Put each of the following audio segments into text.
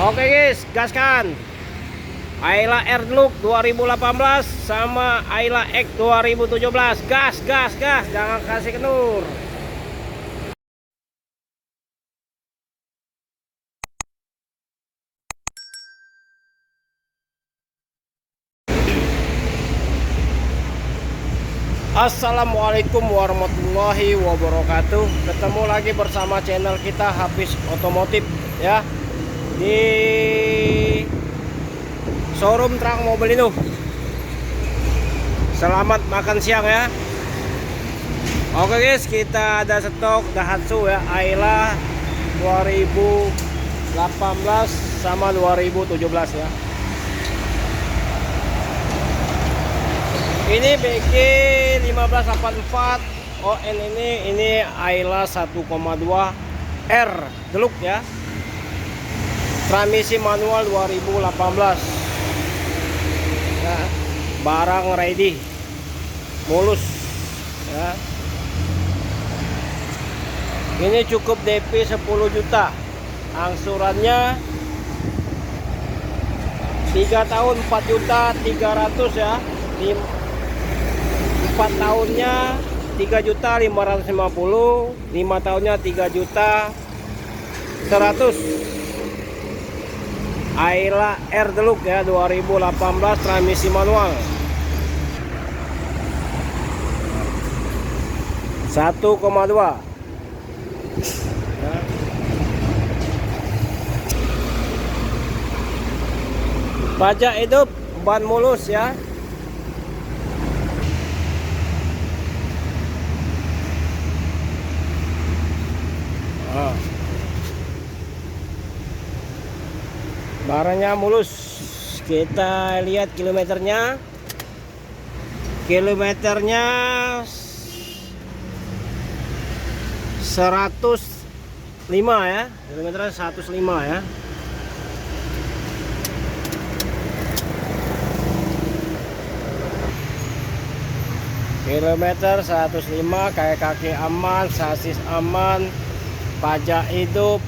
Oke guys, gaskan. Ayla R Deluxe 2018 sama Ayla X 2017. Gas, gas, gas. Jangan kasih kenur. Assalamualaikum warahmatullahi wabarakatuh. Ketemu lagi bersama channel kita Hafiz Otomotif ya, di showroom truk mobil ini. Selamat makan siang ya. Oke guys, kita ada stok Daihatsu ya, Ayla 2018 sama 2017 ya. Ini BG 1584 ON, ini Ayla 1,2 R Deluxe ya. Transmisi manual 2018 ya. Barang ready, mulus ya. Ini cukup DP 10 juta. Angsurannya 3 tahun 4 juta 300 ya. 4 tahunnya 3 juta 550, 5 tahunnya 3 juta 100. Ayla R Deluxe ya 2018, transmisi manual 1,2 ya. Pajak hidup, ban mulus ya. Barangnya mulus. Kita lihat kilometernya. Kilometernya 105 ya. Kilometernya 105 ya. Kilometer 105, kayak kaki aman, sasis aman, pajak hidup.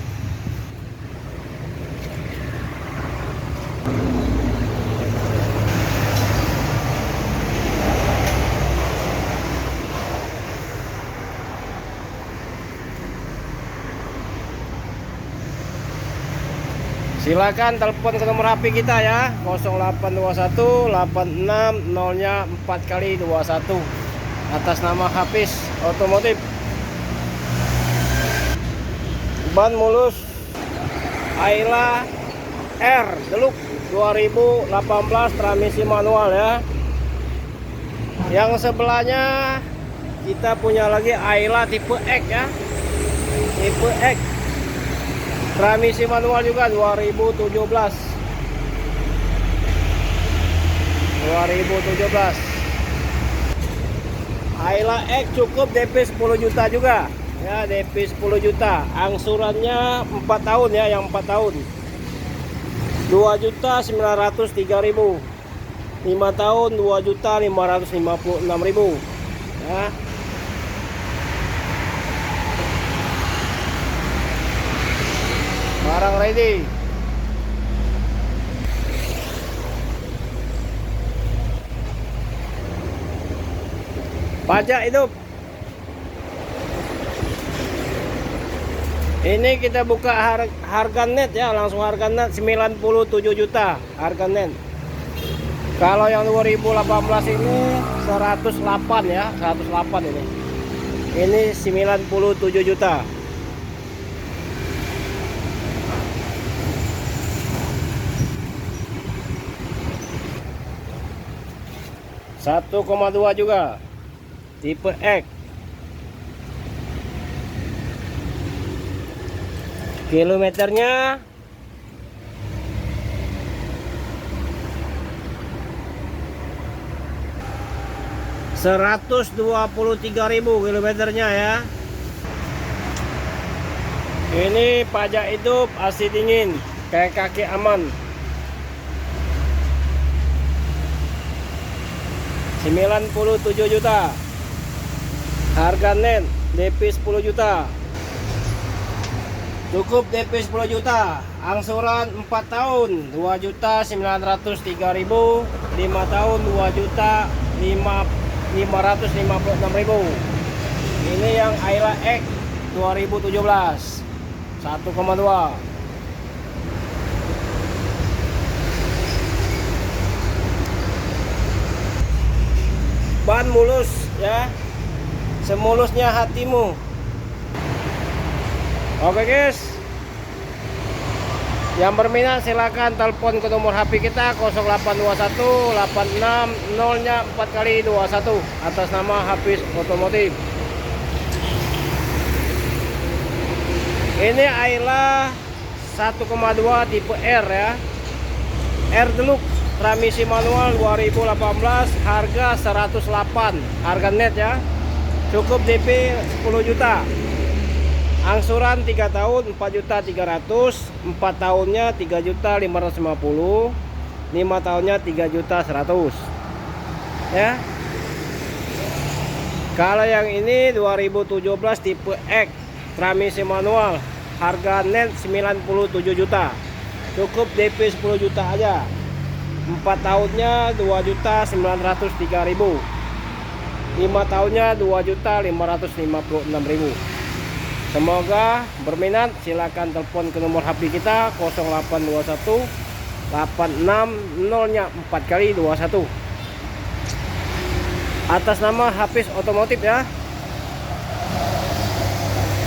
Silakan telepon ke nomor HP kita ya, 0821 86 0-nya 4 kali 21, atas nama Hafiz Otomotif. Ban mulus Ayla R Deluxe 2018, transmisi manual ya. Yang sebelahnya kita punya lagi Ayla tipe X ya, tipe X, transmisi manual juga 2017. Ayla X cukup DP 10 juta juga ya, DP 10 juta. Angsurannya 4 tahun ya, yang 4 tahun 2.903.000. 5 tahun 2.556.000 ya. Barang ready. Pajak hidup. Ini kita buka harga net ya, langsung harga net 97 juta harga net. Kalau yang 2018 ini 108 ya, 108 ini. Ini 97 juta. Satu koma 2 juga, tipe X. Kilometernya 123.000 kilometernya ya. Ini pajak hidup, AC dingin, kayak kaki aman. 97 juta harga net, DP 10 juta. Cukup DP 10 juta. Angsuran 4 tahun 2.903.000, 5 tahun 2.556.000. Ini yang Ayla X 2017 1,2. Ban mulus ya, semulusnya hatimu. Oke guys, yang berminat silakan telepon ke nomor HP kita 0821 860 nya 4 kali 21 atas nama Hafiz Otomotif. Ini Ayla 1,2 tipe R ya, R Deluxe, transmisi manual 2018, harga 108, harga net ya, cukup DP 10 juta. Angsuran 3 tahun 4.300.000, 4 tahunnya 3.550.000, 5 tahunnya 3.100.000 ya. Kalau yang ini 2017 tipe X, transmisi manual, harga net 97 juta, cukup DP 10 juta aja. 4 tahunnya 2.903.000, 5 tahunnya 2.556.000. Semoga berminat, silakan telepon ke nomor HP kita 0821 860 nya 4 kali 21 atas nama Hafiz Otomotif ya.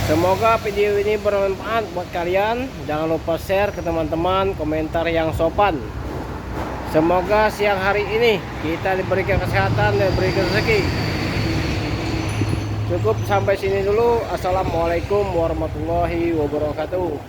Semoga video ini bermanfaat buat kalian. Jangan lupa share ke teman-teman, komentar yang sopan. Semoga siang hari ini kita diberikan kesehatan dan diberikan rezeki. Cukup sampai sini dulu. Assalamualaikum warahmatullahi wabarakatuh.